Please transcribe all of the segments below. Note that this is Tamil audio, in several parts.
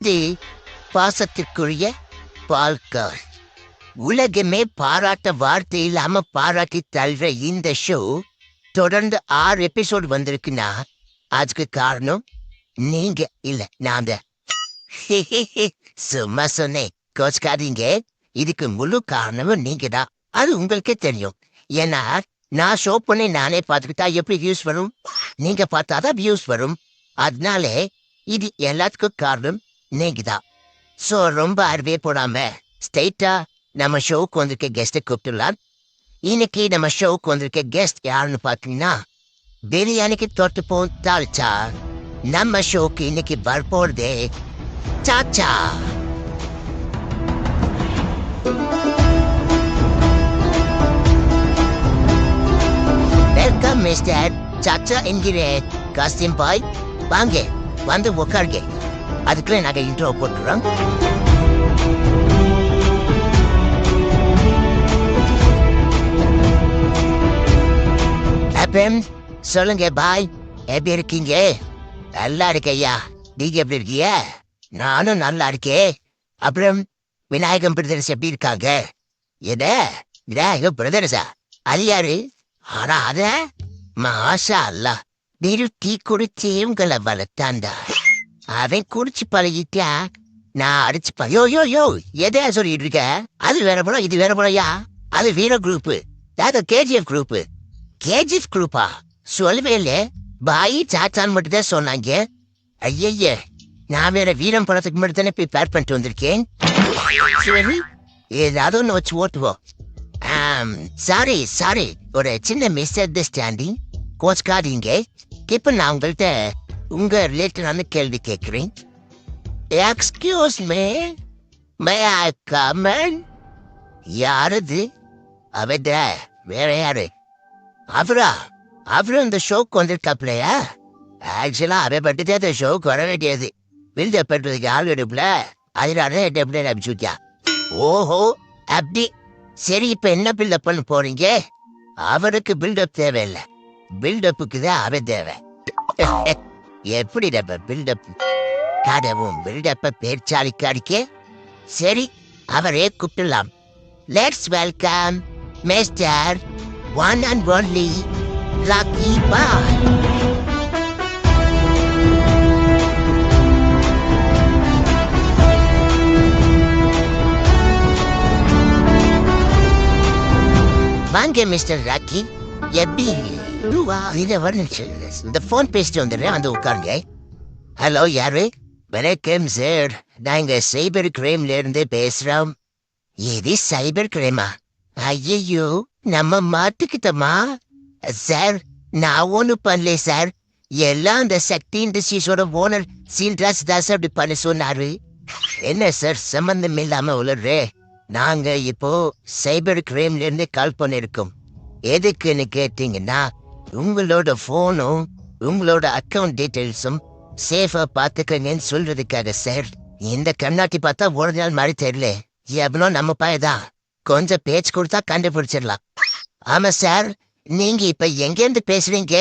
தி பாசத்திற்குரிய பால்கார். உலகமே பாராட்ட வார்த்தை இல்லாம பாராட்டி தள்ளுற இந்த ஷோ தொடர்ந்து 6 எபிசோடு வந்திருக்குன்னா அதுக்கு காரணம் நீங்க இல்ல, நான் தான். சும்மா சொன்னேன், கோச்சுக்காதீங்க. இதுக்கு முழு காரணமும் நீங்க தான். அது உங்களுக்கே தெரியும். ஏன்னா நான் ஷோ பண்ணி நானே பார்த்துக்கிட்டா எப்படி வியூஸ் வரும்? நீங்க பார்த்தாதான் வியூஸ் வரும். அதனால இது எல்லாத்துக்கும் காரணம் நீங்க தான். ஸோ ரொம்ப அருவே போடாம ஸ்ட்ரெயிட்டா நம்ம ஷோவுக்கு வந்திருக்க கெஸ்ட்டை கூப்பிட்டுலாம். இன்னைக்கு நம்ம ஷோவுக்கு வந்திருக்க கெஸ்ட் யாருன்னு பார்த்தீங்கன்னா, பிரியாணிக்கு தொட்டுப்போம் தாளிச்சா நம்ம ஷோக்கு இன்னைக்கு வரப்போறதே சாச்சா. வெல்கம் மிஸ்டர் சாச்சா என்கிற காஸ்டியூம் பாய். வாங்க வந்து உட்காருங்க. அதுக்குள்ள நாங்க இன்ட்ரோ போட்டுறோம். அப்புறம் சொல்லுங்க பாய், எப்படி இருக்கீங்க? நல்லா இருக்கையா. நீங்க எப்படி இருக்கீங்க? நானும் நல்லா இருக்கேன். அப்புறம் விநாயகம் பிரதர்ஸ் எப்படி இருக்காங்க? என்ன விநாயகம் பிரதர்ஸா? அது யாரு? ஆனா அத மாஷா அல்லா, வெறும் டீ குடிச்சு உங்களை வளர்த்தாண்டா. அவன் குடிச்சு பழகிட்டா நான் அடிச்சு யோ யோ யோ எதையா சொல்லிட்டு இருக்க? அது வேற போல, இது வேற போலயா? அது வீர குரூப்பு, அது கேஜிஎஃப் குரூப்பு. கேஜிஎஃப் குரூப்பா? சொல்லவே இல்ல. பாய் சாச்சான் மட்டும் தான் சொன்னாங்க. ஐய, நான் வேற வீரம் படத்துக்கு மட்டும் தானே போய் பேர் பண்ணிட்டு வந்திருக்கேன். சரி, ஏதாவது ஒன்று வச்சு ஓட்டுவோம். சாரி, ஒரு சின்ன மிஸ் அண்டர்ஸ்டாண்டிங், கோச்சுக்காதீங்க. இப்ப நான் உங்கள்கிட்ட உங்க ரிலேட்டடான கேள்வி கேட்கிறேன். Excuse May I come in? யாரது? அவட வேற யாரு? அவரும் இந்த ஷோக்கு வந்திருக்காப்லையா? ஆக்சுவலா அவ பட்டுதான் அந்த ஷோக்கு வர வேண்டியது. பில்டப் பண்றதுக்கு ஆள் எடுப்புல, அதனால டெப்ல அனுப்பிச்சுட்டா. ஓஹோ, அப்படி. சரி, இப்ப என்ன பில்டப் பண்ண போறீங்க? அவருக்கு பில்டப் தேவையில்லை, பில்டப்புக்கு தான் அவன் தேவை. எப்படி நம்ம பில்டப் கடவும் பில்டப்ப பேர்ச்சாலிக்கு அடிக்க? சரி, அவரே கூப்பிடலாம். Let's welcome mister one and only lucky boy. வாங்க மிஸ்டர் ராக்கி. எப்படி இதை வந்துச்சு? இந்த போன் பேசிட்டு வந்துடுறேன், வந்து உட்காருங்க. ஹலோ, யாரு? வணக்கம் சார், நாங்க சைபர் கிரைம்ல இருந்து பேசுறோம். எது சைபர் கிரைமா? ஐயோ, நம்ம மாட்டுக்கிட்டோமா? சார், நான் ஒன்றும் பண்ணல சார். எல்லாம் அந்த சக்தி இண்டஸ்ட்ரீஸோட ஓனர் சீல்ராஜ் தாஸ் அப்படி பண்ண சொன்னாரு. என்ன சார் சம்பந்தம் இல்லாம உளர்றே? நாங்க இப்போ சைபர் கிரைம்ல இருந்து கால் பண்ணிருக்கோம். எதுக்குன்னு கேட்டீங்கன்னா, உங்களோட போனும் உங்களோட அக்கௌண்ட் டீட்டெயில்ஸும் சேஃபா பாத்துக்கங்கன்னு சொல்றதுக்காக சார். இந்த கண்ணாட்டி பார்த்தா ஒரு நாள் மாதிரி தெரியல, எவ்வளோ நம்ம பாயதான். கொஞ்சம் பேச்சு கொடுத்தா கண்டுபிடிச்சிடலாம். ஆமா சார், நீங்க இப்ப எங்க இருந்து பேசுறீங்க?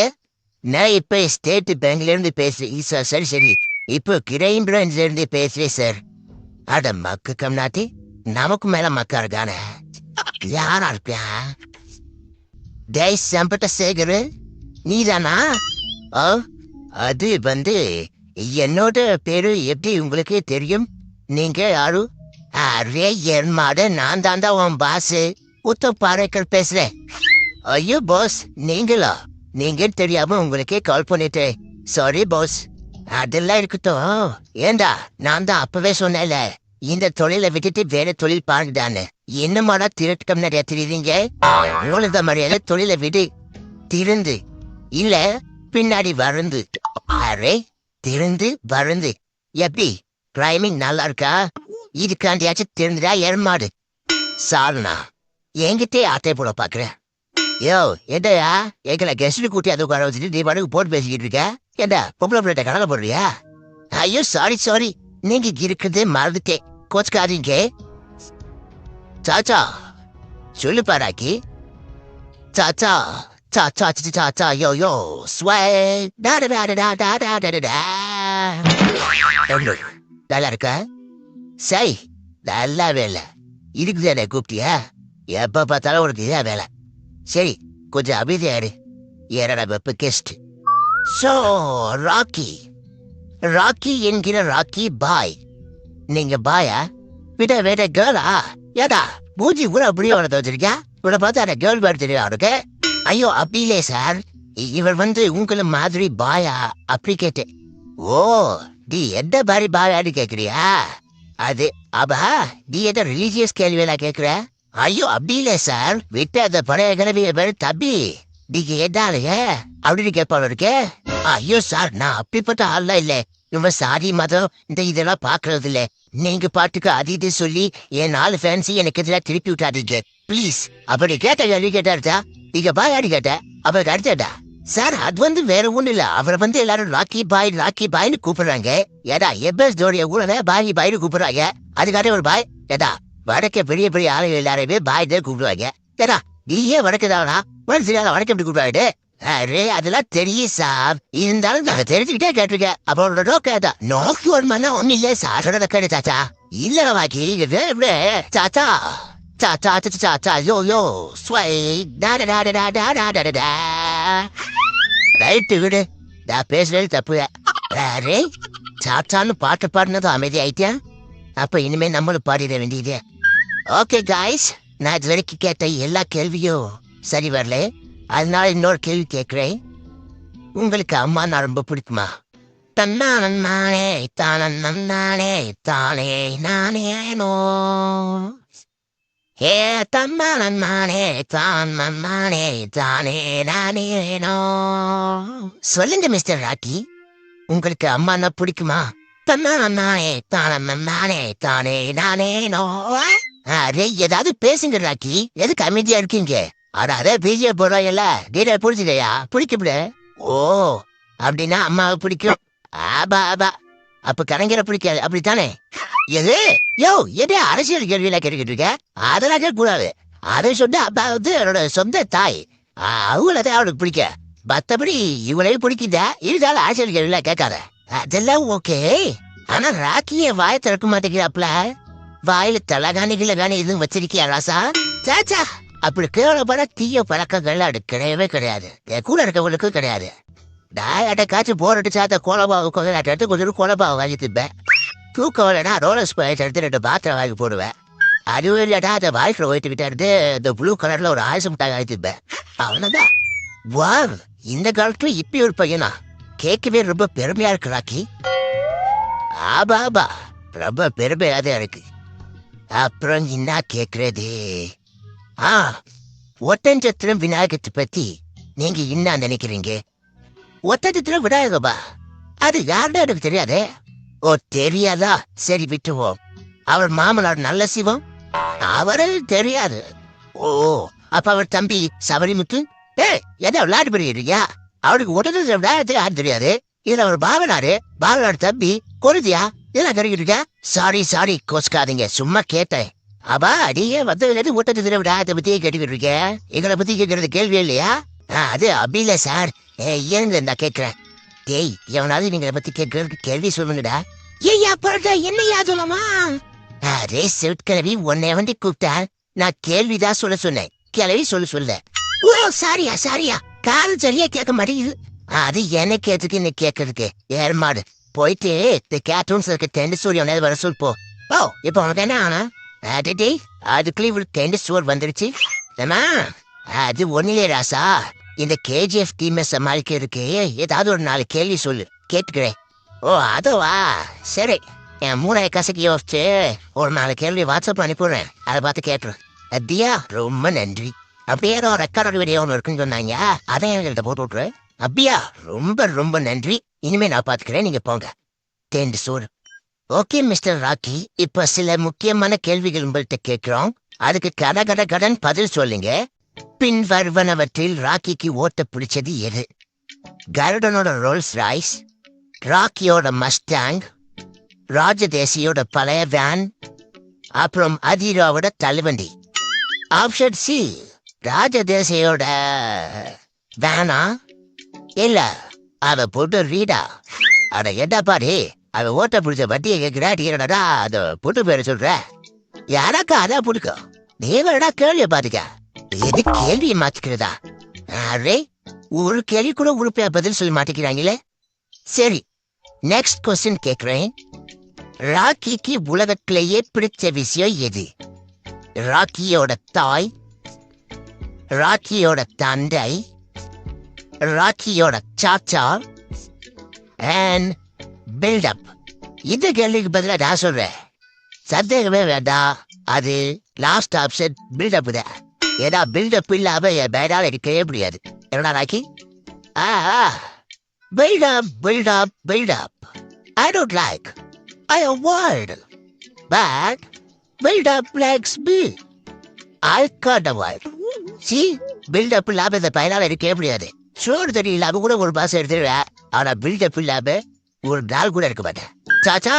நான் இப்ப ஸ்டேட் பேங்க்ல இருந்து பேசுறேன் சார். சரி, இப்போ கிரைம் பிரான்ச்ல இருந்து பேசுறேன் சார். அட மக்கு கம்நாட்டி, நமக்கு மேல மக்கா இருக்கானே, யாரா இருப்பியா? டேய் சம்பட்ட சேகர், நீதானா? அது என்னோட பேரு எப்படி உங்களுக்கு தெரியும்? நீங்க யாரு? அரே என்மாட, நான் தாண்டா உன் பாஸ் உத்தவ் பாரேக்கர் பேசுறேன். ஐயோ பாஸ், நீங்களா? நீங்க தெரியாம உங்களுக்கே கால் பண்ணிட்டேன். Sorry boss. அதெல்லாம் இருக்கட்டும். ஏண்டா, நான் தான் அப்பவே சொன்னேன்ல, இந்த தொழிலை விட்டுட்டு வேற தொழில் பாருங்கதானே. என்னமாடா திருட்டுக்கம் நிறைய தெரியுறீங்க? உங்களத மாதிரியால தொழிலை விடு. திருந்து இல்ல பின்னாடி வருந்து. அரே, திருந்து வருந்து எப்படி? கிரைமிங் நல்லா இருக்கா? இதுக்காண்டியாச்சும் திருந்துடா எருமாடு. சால்னா என்கிட்டே ஆட்டை போட பாக்குறேன். யோ, என்னையா எங்களை கெஸ்ட் கூட்டி அதை உட்கார வச்சுட்டு நீ பாட்டுக்கு போட்டு பேசிக்கிட்டு இருக்க? ஏண்டா பொம்பளை பிள்ளைட்ட கடலை போடுறியா? ஐயோ சாரி, நீங்க இருக்கிறது மறந்துட்டேன், கோச்சுக்காதீங்க. சாச்சா சொல்லு பாராக்கி. சாச்சா சாச்சா சாச்சா யோ யோ ஸ்வே நல்லா இருக்கா? சரி, நல்லா வேலை. இதுக்கு தானே கூப்பிட்டியா? எப்ப பார்த்தாலும் உனக்கு இதான் வேலை. சரி, கொஞ்சம் அமைதியாரு. ஏன்னா நம்ம இப்ப கெஸ்ட். சோ ராக்கி, ராக்கி என்கிற ராக்கி பாய். நீங்க பாயா? விட வேற கேர்ளா? ஏடா மூஞ்சி கூட அப்படியே வளர்த்து வச்சிருக்கியா? இவனை பார்த்தா அந்த கேர்ள் மாதிரி தெரியும் அவனுக்கு. ஐயோ அப்படி இல்லையே சார், இவர் உங்களை மாதிரி பாயா அப்படி கேட்டேன். ஓ, நீ எந்த மாதிரி பாயான்னு கேக்குறியா? அது அப்பா நீ எந்த ரிலீஜியஸ் கேள்வியெல்லாம் கேக்குற? ஐயோ அப்படி இல்லை சார், விட்டு அந்த பழைய கிழவிய பேரு தம்பி. நீங்க என்னாலயே அப்படின்னு கேட்பாளு இருக்கே. ஐயோ சார், நான் அப்படிப்பட்ட ஆள்லாம் இல்லை. இவன் சாதி மதம் இந்த இதெல்லாம் பாக்குறது இல்ல. நீங்க பாட்டுக்கு அது இது சொல்லி என் 4 ஃபேன்சி எனக்கு எதிராக திருப்பி விட்டாதீங்க ப்ளீஸ். அப்படி கேட்ட கேள்வி கேட்டாருதா? நீங்க பாயாடி கேட்ட அவர் அடுத்தடா சார். அது வேற ஒண்ணு இல்ல, அவரை எல்லாரும் ராக்கி பாய்னு கூப்பிடுறாங்க. ஏடா எபஸ் ஜோடிய கூட பாய் பாய்னு கூப்பிடுறாங்க. அதுக்காக ஒரு பாய் ஏடா வடக்க பெரிய பெரிய ஆளுகள் எல்லாருமே பாய் தான் கூப்பிடுவாங்க. ஏடா நீயே வடக்குதானா வடக்கு எப்படி கூப்பிடுவாரு? அரே அதெல்லாம் தெரியும் சார், இருந்தாலும் நாங்க தெரிஞ்சுக்கிட்டே கேட்டிருக்கேன். அப்புறம் கேட்டா நோக்கி ஒரு மண்ணா ஒண்ணு இல்ல சார். கேட்டு சாச்சா இல்ல வாக்கி சாச்சா சாச்சா சாச்சா யோ யோ ஸ்வை ரைட்டு விடு, நான் பேசுறது தப்பு. அரே சாச்சான்னு பாட்டு பாடினதும் அமைதி ஆயிட்டேன். அப்ப இனிமே நம்மளும் பாடிட வேண்டியது. ஓகே காய்ஸ், நான் இது வரைக்கும் கேட்ட எல்லா கேள்வியும் சரி வரல. அதனால இன்னொரு கேள்வி கேட்கிறேன். உங்களுக்கு அம்மா நான் ரொம்ப பிடிக்குமா? தன்னானே தானே தானே நானேனோ ஏ தன்னானே தானே தானே நானேனோ. சொல்லுங்க மிஸ்டர் ராக்கி, உங்களுக்கு அம்மா பிடிக்குமா? தன்னானே தானே நானேனோ. அரே ஏதாவது பேசுங்க ராக்கி, எதுக்கு அமைதியா இருக்கீங்க? அதே பிஜிய போடுறாங்கல்ல, டீடா பிடிச்சிடையா? பிடிக்கும்ல. ஓ அப்படின்னா அம்மாவை பிடிக்கும். ஆபா ஆபா, அப்ப கலைஞரை பிடிக்காது அப்படித்தானே? எது யோ எதே அரசியல் கேள்வியெல்லாம் கேட்டுக்கிட்டு இருக்க? அதெல்லாம் கேட்கக்கூடாது. அதை சொன்ன அப்பா என்னோட சொந்த தாய், அவங்களதான் அவளுக்கு பிடிக்க. மத்தபடி இவளையும் பிடிக்குதா? இருந்தாலும் அரசியல் கேள்வியெல்லாம் கேட்காத. அதெல்லாம் ஓகே. ஆனா ராக்கிய வாய திறக்க மாட்டேங்கிறாப்ல. வாயில தலகாணிகளை வேணா எதுவும் வச்சிருக்கியா ராசா? சாச்சா அப்படி கேவலப்பட தீய பழக்கங்கள் அது கிடையவே கிடையாது. என் கூட இருக்கவங்களுக்கும் கிடையாது. நான் காய்ச்சி போராட்டு சாத்த கோலபாவை எடுத்து கொஞ்சம் கோலபாவை வாங்கி திப்பேன். தூக்கம் இல்லைனா ரோலர் ஸ்பைஸ் எடுத்து 2 பாத்திரம் வாங்கி போடுவேன். அதுவும் இல்லடா அந்த வாய்க்கில் ஓய்த்துக்கிட்டே இருந்து இந்த ப்ளூ கலர்ல ஒரு ஆயுசம் மிட்டாய் வாங்கி திப்பேன். அவ்வளவுதான். வா, இந்த காலத்துல இப்படி ஒரு பையனா? கேட்கவே ரொம்ப பெருமையா இருக்கு ராக்கி. ஆபா ஆபா, ரொம்ப பெருமையாதான் இருக்கு. அப்புறம் என்ன கேக்குறது? ஒட்டஞ்சத்திரம் விநாயகத்தை பத்தி நீங்க என்ன நினைக்கிறீங்க? ஒட்டஞ்சத்திரம் விநாயகபா அது யாருன்னு எனக்கு தெரியாதே. ஓ தெரியாதா? சரி விட்டுவோம். அவர் மாமனார் நல்ல சிவம், அவரு தெரியாது. ஓ அப்ப அவர் தம்பி சபரிமுத்து எதோ விளையாட்டு பெரியா? அவருக்கு ஒட்டஞ்சத்திரம் விநாயகத்தை யாரும் தெரியாது. இதுல அவர் பாவனார் தம்பி கொருதியா இதெல்லாம் கிடைக்கிட்டு? சாரி கோஸ்காதீங்க, சும்மா கேட்டேன். அப்பா அடியே ஊட்டத்தை விடாத பத்தியே கேட்டுக்கிட்டு இருக்க. எங்களை பத்தி கேட்கறது கேள்வி இல்லையா? அது அப்படி இல்ல சார், ஏங்க நான் கேட்கிறேன். டேய் எவனாவது நீங்களை பத்தி கேட்கறதுக்கு கேள்வி சொல்லுங்கடா. ஏய்யா பரட்டா என்னையா சொல்லமா? அரே செவிட்கிழவி, உன்னை கூப்பிட்டா நான் கேள்விதான் சொல்ல சொன்னேன், கிளவி சொல்ல. ஓ சாரியா காது சரியா கேட்க மாட்டேங்குது. அது என்ன கேட்டுக்கு என்ன கேட்கறதுக்கு ஏற்மாடு. போயிட்டு இந்த கேட்டூன்ஸ் இருக்க டென்ட் சூரிய வர சொல் போ. ஓ இப்ப உனக்கு என்ன ஆனா? அதுக்குள்ள இவளுக்கு டென்ட் ஸ்டோர் வந்துருச்சு. அது ஒன்னிலே ராசா, இந்த கேஜிஎஃப் டீமை சமாளிக்கிறதுக்கு ஏதாவது ஒரு 4 கேள்வி சொல்லு, கேட்டுக்கிறேன். ஓ அதுவா, சரி. என் 3 கசக்கி யோசிச்சு ஒரு 4 கேள்வி வாட்ஸ்அப் அனுப்பிடுறேன், அதை பார்த்து கேட்டுரு. அப்படியா? ரொம்ப நன்றி. அப்படியே ஏதோ ரெக்கார்டு வீடியோ ஒன்று இருக்குன்னு சொன்னாங்க, அதை என்கிட்ட போட்டு விட்ரு. அப்படியா? ரொம்ப ரொம்ப நன்றி. இனிமே நான் பாத்துக்கிறேன், நீங்க போங்க. டென்ட் சோறு. ஓகே மிஸ்டர் ராக்கி, இப்ப சில முக்கியமான கேள்விகள் உங்கள்கிட்ட கேட்கிறோம். அதுக்கு கடன் பதில் சொல்லுங்க. பின் வருவனவற்றில் ராக்கிக்கு ஓட்ட பிடிச்சது எது? கருடனோட ரோல்ஸ் ராய்ஸ், ராக்கியோட மஸ்டாங், ராஜதேசியோட பழைய வேன், அப்புறம் அதிராவோட தள்ளுவண்டி. ஆப்ஷன் சி ராஜதேசியோட வேனா இல்ல அத போட்டு ரீடா. அட எடா பாரு, அவன் ஓட்ட பிடிச்ச வட்டியை கேட்கிறா டீரடா அந்த பொண்ணு பேரை சொல்ற யாராக்கா அதான் பிடிக்கும் நீ வேணா கேள்வியை பாத்துக்க எது கேள்வியை மாத்திக்கிறதா அரே ஒரு கேள்வி கூட உறுப்பியா பதில் சொல்ல மாட்டேங்கிறாங்களே சரி நெக்ஸ்ட் கொஸ்டின் கேக்குறேன் ராக்கிக்கு உலகத்திலேயே பிடிச்ச விஷயம் எது ராக்கியோட தாய் ராக்கியோட தந்தை ராக்கியோட சாச்சா அண்ட் பில்டப் இந்த கேள்விக்கு பதிலா நான் சொல்றேன் சந்தேகமே வேண்டாம் அது லாஸ்ட் ஆப்ஷன் பில்டப் தான் ஏன்னா பில்டப் இல்லாம என் பேரால் இருக்கவே முடியாது என்னடா Rocky build up I don't like. I avoid. But build-up likes me. I can't avoid. See? Build-up இல்லாம இந்த பயனால இருக்கவே முடியாது சோறு தண்ணி இல்லாம கூட ஒரு மாசம் எடுத்துருவேன் ஆனா பில்டப் இல்லாம ஒரு நாள் கூட இருக்க மாட்டேன் சாச்சா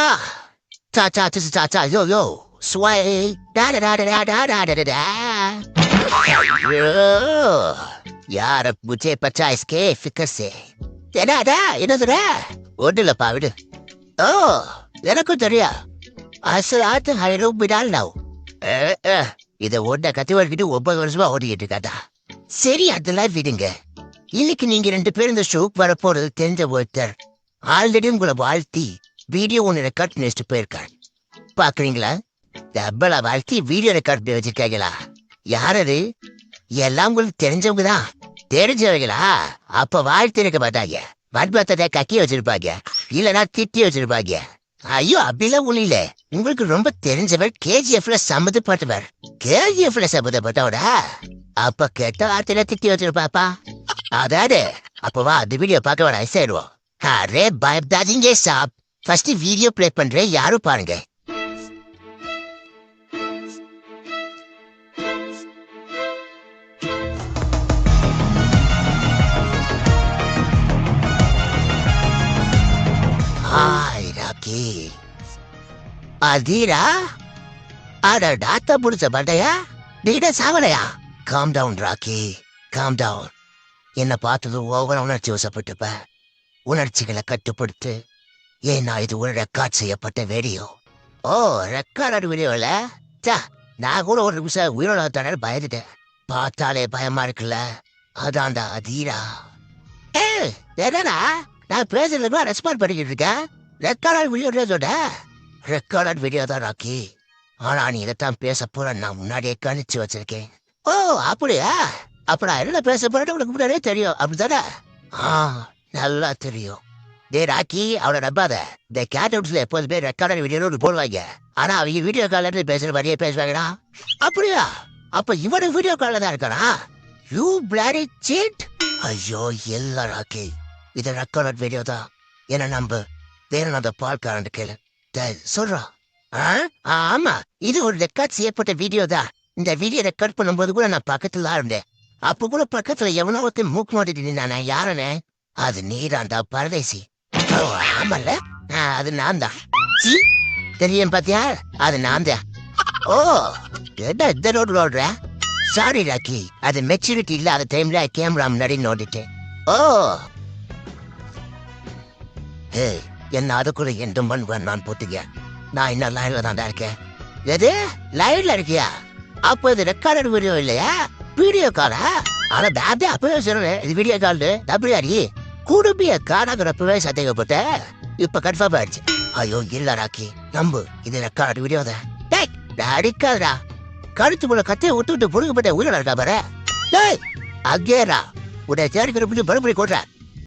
சாச்சா சாச்சா யோ யோ ஸ்வை யார முச்சே பச்சா இஸ்கே ஃபிக்கர்ஸே என்னடா என்னதுடா ஒன்றுலப்பா விடு ஓ எனக்கும் தெரியா அசலாத்து ஹைரோம் விடால் நாவ் இதை ஒன்றை கத்தி வளர்க்கிட்டு 9 வருஷமா ஓடிக்கிட்டு இருக்காதா சரி அதெல்லாம் விடுங்க இன்னைக்கு நீங்க 2 பேரும் இந்த ஷோக்கு வரப்போறது தெரிஞ்ச ஒருத்தர் ஆல்ரெடி உங்களை வாழ்த்தி வீடியோ ஒன்று ரெக்கார்ட் பண்ணிட்டு போயிருக்காரு பாக்குறீங்களா டப்பலா வாழ்த்தி வீடியோ ரெக்கார்ட் பண்ணி வச்சிருக்காங்களா யாரது எல்லாம் உங்களுக்கு தெரிஞ்சவங்க தான் தெரிஞ்சவங்களா அப்ப வாழ்த்து இருக்க மாட்டாங்க வன்பத்தை கக்கி வச்சிருப்பாங்க இல்லைன்னா திட்டி வச்சிருப்பாங்க ஐயோ அப்படிலாம் ஒண்ணு இல்ல உங்களுக்கு ரொம்ப தெரிஞ்சவர் கேஜிஎஃப்ல சம்மந்தப்பட்டவர் கேஜிஎஃப்ல சம்மந்தப்பட்டவடா அப்ப கெட்ட வார்த்தையில திட்டி வச்சிருப்பாப்பா அதாவது அப்பவா அந்த வீடியோ பார்க்க வர ஐசாயிடுவோம் அரே பயப்படாதீங்க சாப் ஃபர்ஸ்ட் வீடியோ பிளே பண்றேன் யாரும் பாருங்க ஹாய் ராக்கி அதீரா அட டாத்தா புடிச்ச பண்டையா நீட சாவலையா calm down Rocky calm down என்ன பார்த்தது ஓவர உணர்ச்சி வசப்பட்டுப்ப உணர்ச்சிகளை கட்டுப்படுத்து ஏன்னா இது ஒரு ரெக்கார்ட் செய்யப்பட்ட வீடியோ ஓ ரெக்கார்டு வீடியோல நான் கூட ஒரு நிமிஷம் உயிரோட தானே பயந்துட்டேன் பார்த்தாலே பயமா இருக்குல்ல அதான்டா அதீரா என்னடா நான் பேசுறதுக்கு ரெஸ்பாண்ட் பண்ணிக்கிட்டு இருக்கேன் ரெக்கார்ட் வீடியோ சொல்ற ரெக்கார்ட் வீடியோ தான் ராக்கி ஆனா நீ இதைத்தான் பேச போற நான் முன்னாடியே கணிச்சு வச்சிருக்கேன் ஓ அப்படியா அப்ப நான் என்ன பேச போறேன்னு உனக்கு முன்னாடியே தெரியும் அப்படித்தானே நல்லா தெரியும் டே ராக்கி அவனை நம்பாத இந்த கேட் ஹவுஸ்ல எப்போதுமே ரெக்கார்ட் வீடியோ போடுவாங்க ஆனா அவங்க வீடியோ கால்ல இருந்து பேசுற மாதிரியே பேசுவாங்கடா அப்படியா அப்ப இவனு வீடியோ கால்ல தான் இருக்கானா யூ பிளாடி சீட் ஐயோ இல்ல ராக்கி இது ரெக்கார்ட் வீடியோ தான் என்ன நம்ப வேற அந்த பால்காரன் கேளு சொல்றான் ஆமா இது ஒரு ரெக்கார்ட் செய்யப்பட்ட வீடியோ தான் இந்த வீடியோ ரெக்கார்ட் பண்ணும்போது கூட நான் பக்கத்துல தான் இருந்தேன் அப்ப கூட பக்கத்துல எவனோ ஒருத்தர் மூக்கு மாட்டிட்டு நானே யாரனே அது நீதான்டா பரதேசி ஆமல்ல அது நான் தான் தெரியும் பாத்தியா அது நான் தான் ஓ என்ன இந்த ரோடு ஓடுற சாரி ராக்கி அது மெச்சூரிட்டி இல்லாத டைம்ல கேமரா முன்னாடி நோண்டிட்டேன் ஓ ஹே என்ன அதுக்குள்ள எந்த மண் நான் போட்டுக்க நான் இன்னும் லைன்ல தான் இருக்கேன் எது லைன்ல இருக்கியா அப்ப இது ரெக்கார்டட் வீடியோ இல்லையா வீடியோ காலா ஆனா பேபே அப்பவே சொல்றேன் இது வீடியோ கால் அப்படியாடி குடும்பிய காணாங்கிறப்பவே சந்தேகப்பட்ட இப்ப கன்ஃபார்ம் ஆயிடுச்சு ஐயோ இல்ல ராக்கி நம்பு இது ரெக்கார்ட் வீடியோ தான் அடிக்காதடா கழுத்து போல கத்தையை விட்டு விட்டு புடுங்கப்பட்ட உயிரோட இருக்கா பாரு அங்கேரா உடைய தேடிக்கிற மறுபடியும் கொடுறேன்